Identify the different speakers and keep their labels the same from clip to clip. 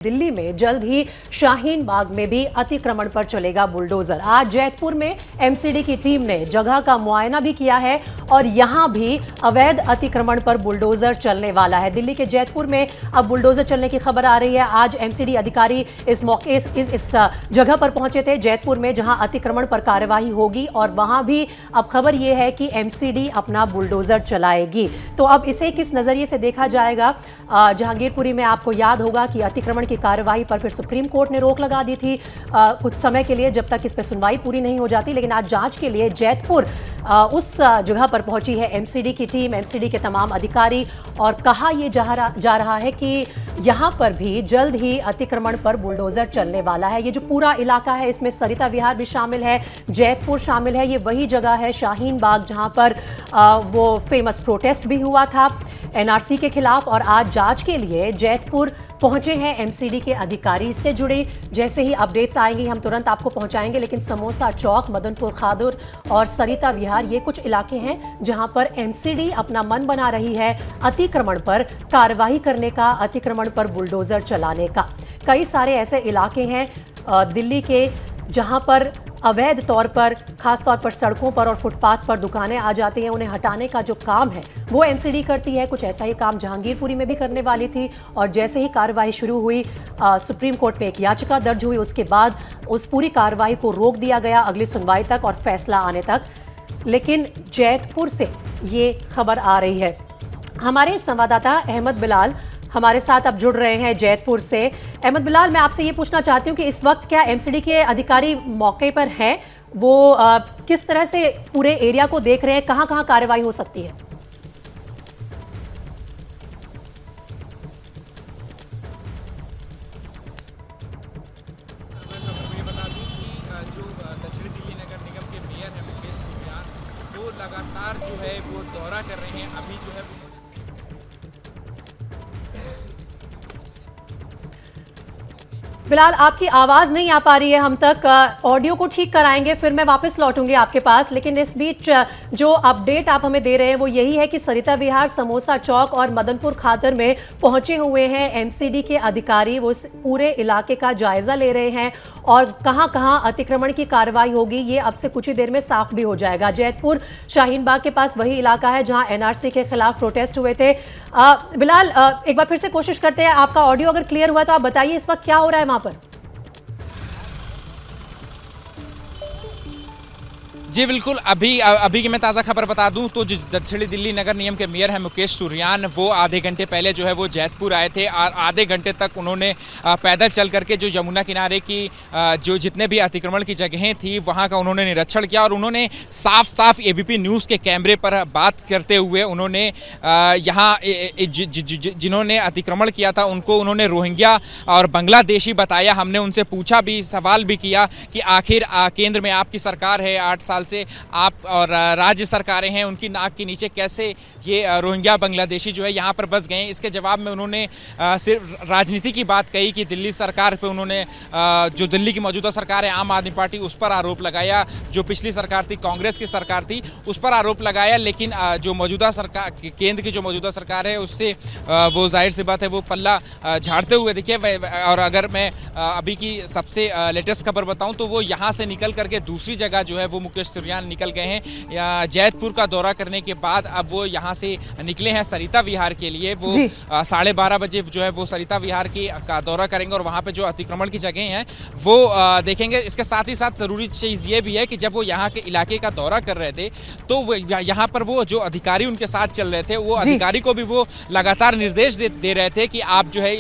Speaker 1: दिल्ली में जल्द ही शाहीन बाग में भी अतिक्रमण पर चलेगा बुलडोजर। आज जैतपुर में एमसीडी की टीम ने जगह का मुआयना भी किया है और यहां भी अवैध अतिक्रमण पर बुलडोजर चलने वाला है। दिल्ली के जैतपुर में अब बुलडोजर चलने की खबर आ रही है। आज एमसीडी अधिकारी इस मौके इस जगह पर पहुंचे थे जैतपुर में, जहां अतिक्रमण पर कार्यवाही होगी और वहां भी अब खबर यह है कि एमसीडी अपना बुलडोजर चलाएगी। तो अब इसे किस नजरिए से देखा जाएगा? जहांगीरपुरी में आपको याद होगा कि अतिक्रमण की कार्यवाही पर फिर सुप्रीम कोर्ट ने रोक लगा दी थी कुछ समय के लिए, जब तक इस पर सुनवाई पूरी नहीं हो जाती। लेकिन आज जांच के लिए जैतपुर उस जगह पर पहुंची है एमसीडी की टीम, एमसीडी के तमाम अधिकारी, और कहा यह जा रहा है कि यहां पर भी जल्द ही अतिक्रमण पर बुलडोजर चलने वाला है। ये जो पूरा इलाका है इसमें सरिता विहार भी शामिल है, जैतपुर शामिल है। ये वही जगह है शाहीन बाग जहां पर वो फेमस प्रोटेस्ट भी हुआ था एनआरसी के खिलाफ। और आज जांच के लिए जैतपुर पहुंचे हैं एमसीडी के अधिकारी। इससे जुड़े जैसे ही अपडेट्स आएंगी हम तुरंत आपको पहुंचाएंगे। लेकिन समोसा चौक, मदनपुर खादुर और सरिता विहार ये कुछ इलाके हैं जहां पर एमसीडी अपना मन बना रही है अतिक्रमण पर कार्रवाई करने का, अतिक्रमण पर बुलडोजर चलाने का। कई सारे ऐसे इलाके हैं दिल्ली के जहां पर अवैध तौर पर, खास तौर पर सड़कों पर और फुटपाथ पर दुकानें आ जाती हैं। उन्हें हटाने का जो काम है वो एमसीडी करती है। कुछ ऐसा ही काम जहांगीरपुरी में भी करने वाली थी और जैसे ही कार्रवाई शुरू हुई, सुप्रीम कोर्ट में एक याचिका दर्ज हुई, उसके बाद उस पूरी कार्रवाई को रोक दिया गया अगली सुनवाई तक और फैसला आने तक। लेकिन जैतपुर से ये खबर आ रही है। हमारे संवाददाता अहमद बिलाल हमारे साथ अब जुड़ रहे हैं जैतपुर से। अहमद बिलाल, मैं आपसे ये पूछना चाहती हूँ कि इस वक्त क्या एमसीडी के अधिकारी मौके पर हैं? वो किस तरह से पूरे एरिया को देख रहे हैं? कहाँ कहाँ कार्रवाई हो सकती है?
Speaker 2: लगातार जो है वो दौरा कर रहे हैं। अभी जो है
Speaker 1: बिलाल, आपकी आवाज़ नहीं आ पा रही है हम तक। ऑडियो को ठीक कराएंगे, फिर मैं वापस लौटूंगी आपके पास। लेकिन इस बीच जो अपडेट आप हमें दे रहे हैं वो यही है कि सरिता विहार, समोसा चौक और मदनपुर खादर में पहुंचे हुए हैं एमसीडी के अधिकारी। वो इस पूरे इलाके का जायजा ले रहे हैं और कहां कहां अतिक्रमण की कार्रवाई होगी ये अब से कुछ ही देर में साफ भी हो जाएगा। जैतपुर शाहीन बाग के पास वही इलाका है जहां एनआरसी के खिलाफ प्रोटेस्ट हुए थे। बिलाल, एक बार फिर से कोशिश करते हैं, आपका ऑडियो अगर क्लियर हुआ तो आप बताइए इस वक्त क्या हो रहा है वहां पर?
Speaker 2: जी बिल्कुल, अभी की मैं ताज़ा खबर बता दूं तो जो दक्षिणी दिल्ली नगर निगम के मेयर हैं मुकेश सुरयान, वो आधे घंटे पहले जो है वो जैतपुर आए थे और आधे घंटे तक उन्होंने पैदल चल करके जो यमुना किनारे की जो जितने भी अतिक्रमण की जगहें थी वहां का उन्होंने निरीक्षण किया। और उन्होंने साफ साफ एबीपी न्यूज़ के कैमरे पर बात करते हुए उन्होंने यहाँ जिन्होंने अतिक्रमण किया था उनको उन्होंने रोहिंग्या और बांग्लादेशी बताया। हमने उनसे पूछा भी, सवाल भी किया कि आखिर केंद्र में आपकी सरकार है, 8 साल से आप और राज्य सरकारें हैं, उनकी नाक के नीचे कैसे ये रोहिंग्या बांग्लादेशी जो है यहाँ पर बस गए। इसके जवाब में उन्होंने सिर्फ राजनीति की बात कही कि दिल्ली सरकार पे उन्होंने जो दिल्ली की मौजूदा सरकार है आम आदमी पार्टी, उस पर आरोप लगाया। जो पिछली सरकार थी, कांग्रेस की सरकार थी, उस पर आरोप लगाया। लेकिन जो मौजूदा सरकार, केंद्र की जो मौजूदा सरकार है उससे वो जाहिर सी बात है वो पल्ला झाड़ते हुए दिखे। और अगर मैं अभी की सबसे लेटेस्ट खबर बताऊँ तो वो यहाँ से निकल करके दूसरी जगह जो है वो मुकेश सुरयान निकल गए हैं। जैतपुर का दौरा करने के बाद अब वो यहाँ से निकले हैं सरिता विहार के लिए। वो 12:30 बजे जो है वो सरिता विहार का दौरा करेंगे और वहाँ पे जो अतिक्रमण की जगह हैं वो देखेंगे। इसके साथ ही साथ ज़रूरी चीज़ ये भी है कि जब वो यहाँ के इलाके का दौरा कर रहे थे तो यहाँ पर वो जो अधिकारी उनके साथ चल रहे थे वो अधिकारी को भी वो लगातार निर्देश दे रहे थे कि आप जो है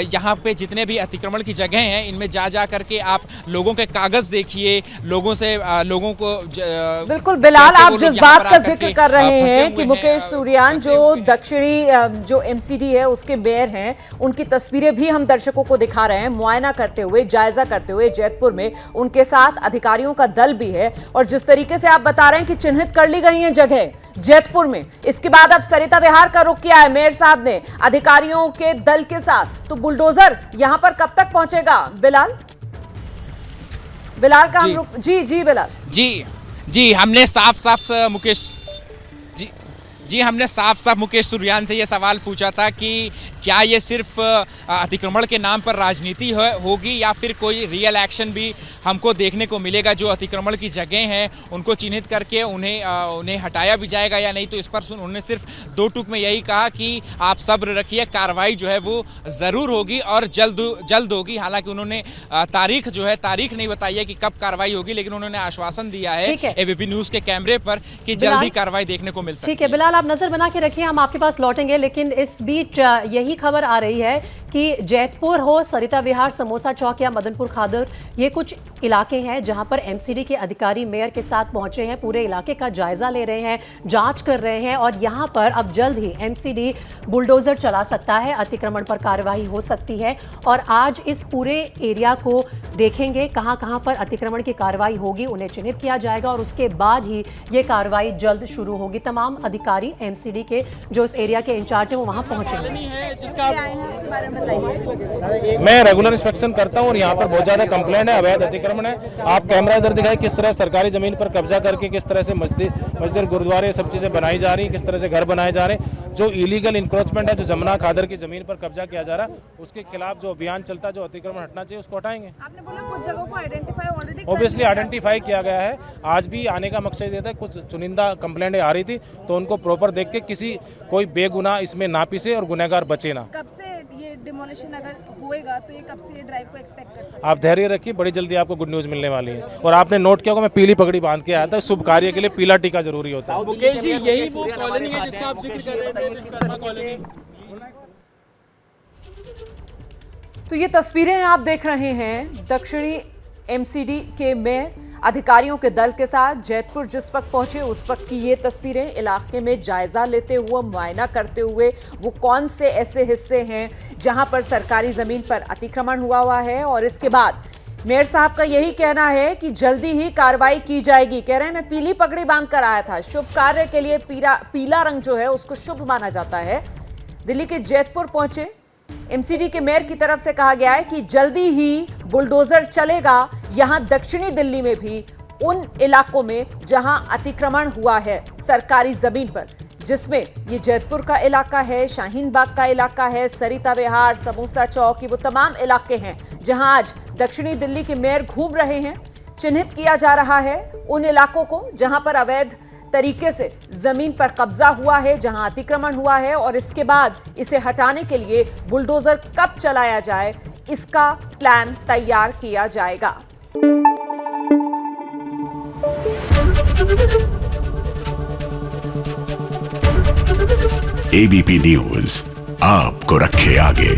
Speaker 2: यहाँ पे जितने भी अतिक्रमण की जगह हैं इनमें जा करके आप लोगों के कागज देखिए, लोगों को
Speaker 3: बिल्कुल बिलाल, आप जिस बात का जिक्र कर रहे हैं कि मुकेश सुरयान जो दक्षिणी जो एमसीडी है उसके मेयर हैं, उनकी तस्वीरें भी हम दर्शकों को दिखा रहे हैं। मुआयना करते हुए, जायजा करते हुए जैतपुर में उनके साथ अधिकारियों का दल भी है। और जिस तरीके से आप बता रहे हैं कि चिन्हित कर ली गई है जगह जैतपुर में, इसके बाद अब सरिता विहार का रुख किया है मेयर साहब ने अधिकारियों के दल के साथ। तो बुलडोजर यहां पर कब तक पहुंचेगा बिलाल का हम रुक? जी बिलाल।
Speaker 2: जी हमने साफ मुकेश जी, हमने साफ साफ मुकेश सुरयान से ये सवाल पूछा था कि क्या ये सिर्फ अतिक्रमण के नाम पर राजनीति होगी या फिर कोई रियल एक्शन भी हमको देखने को मिलेगा, जो अतिक्रमण की जगह हैं उनको चिन्हित करके उन्हें हटाया भी जाएगा या नहीं। तो इस पर उन्होंने सिर्फ 2 टूक में यही कहा कि आप सब्र रखिए, कार्रवाई जो है वो ज़रूर होगी और जल्द होगी। हालांकि उन्होंने तारीख नहीं बताई है कि कब कार्रवाई होगी, लेकिन उन्होंने आश्वासन दिया है एबीपी न्यूज़ के कैमरे पर कि जल्द ही कार्रवाई देखने को मिल सकती है।
Speaker 1: ठीक है बिलाल, आप नजर बना के रखिए, हम आपके पास लौटेंगे। लेकिन इस बीच यही खबर आ रही है कि जैतपुर हो, सरिता विहार, समोसा चौक या मदनपुर खादर, ये कुछ इलाके हैं जहां पर एमसीडी के अधिकारी मेयर के साथ पहुंचे हैं, पूरे इलाके का जायजा ले रहे हैं, जांच कर रहे हैं और यहां पर अब जल्द ही एमसीडी बुलडोजर चला सकता है, अतिक्रमण पर कार्रवाई हो सकती है। और आज इस पूरे एरिया को देखेंगे, कहां पर अतिक्रमण की कार्रवाई होगी उन्हें चिन्हित किया जाएगा और उसके बाद ही ये कार्रवाई जल्द शुरू होगी। तमाम अधिकारी एमसीडी के जो इस एरिया के इंचार्ज हैं वो वहां पहुंचेंगे।
Speaker 4: मैं रेगुलर इंस्पेक्शन करता हूं और यहाँ पर बहुत ज्यादा कंप्लेंट है, अवैध अतिक्रमण है। आप कैमरा इधर दिखाएं, किस तरह सरकारी जमीन पर कब्जा करके किस तरह से मस्जिद गुरुद्वारे सब चीजें बनाई जा रही, किस तरह से घर बनाए जा रहे हैं। जो इलीगल इंक्रोचमेंट है, जो जमुना खादर की जमीन पर कब्जा किया जा रहा है, उसके खिलाफ जो अभियान चलता है, जो अतिक्रमण हटना चाहिए उसको हटाएंगे।
Speaker 5: आपने बोला कुछ जगहों को आइडेंटिफाई ऑलरेडी
Speaker 4: ऑब्वियसली आइडेंटिफाई किया गया है। आज भी आने का मकसद ये था, कुछ चुनिंदा कंप्लेंट आ रही थी तो उनको प्रॉपर देख के किसी कोई बेगुनाह इसमें ना पिसे और गुनहगार बचे ना।
Speaker 5: कब से ये डिमोलिशन अगर होएगा तो ये कब से ये ड्राइव को एक्सपेक्ट कर सकते हैं?
Speaker 4: आप धैर्य रखिए, बड़ी जल्दी आपको गुड न्यूज मिलने वाली है। और आपने नोट किया होगा मैं पीली पगड़ी बांध के आया था, शुभ कार्य के लिए पीला टीका जरूरी होता है।
Speaker 6: मुकेश जी, यही वो कॉलोनी है जिसका आप जिक्र कर रहे थे, विश्वकर्मा कॉलोनी।
Speaker 3: तो ये तस्वीरें आप देख रहे हैं दक्षिणी एमसीडी के मेयर अधिकारियों के दल के साथ जैतपुर जिस वक्त पहुंचे उस वक्त की ये तस्वीरें, इलाके में जायजा लेते हुए, मुआयना करते हुए वो कौन से ऐसे हिस्से हैं जहां पर सरकारी जमीन पर अतिक्रमण हुआ है। और इसके बाद मेयर साहब का यही कहना है कि जल्दी ही कार्रवाई की जाएगी। कह रहे हैं मैं पीली पगड़ी बांध कर आया था, शुभ कार्य के लिए पीला रंग जो है उसको शुभ माना जाता है। दिल्ली के जैतपुर पहुंचे एमसीडी के मेयर की तरफ से कहा गया है कि जल्दी ही बुलडोजर चलेगा यहां दक्षिणी दिल्ली में भी, उन इलाकों में जहां अतिक्रमण हुआ है सरकारी जमीन पर, जिसमें ये जैतपुर का इलाका है, शाहीन बाग का इलाका है, सरिता विहार, समोसा चौक, ये वो तमाम इलाके हैं जहां आज दक्षिणी दिल्ली के मेयर घूम रहे हैं। चिन्हित किया जा रहा है उन इलाकों को जहां पर अवैध तरीके से जमीन पर कब्जा हुआ है, जहां अतिक्रमण हुआ है, और इसके बाद इसे हटाने के लिए बुलडोजर कब चलाया जाए इसका प्लान तैयार किया जाएगा।
Speaker 7: एबीपी न्यूज आपको रखे आगे।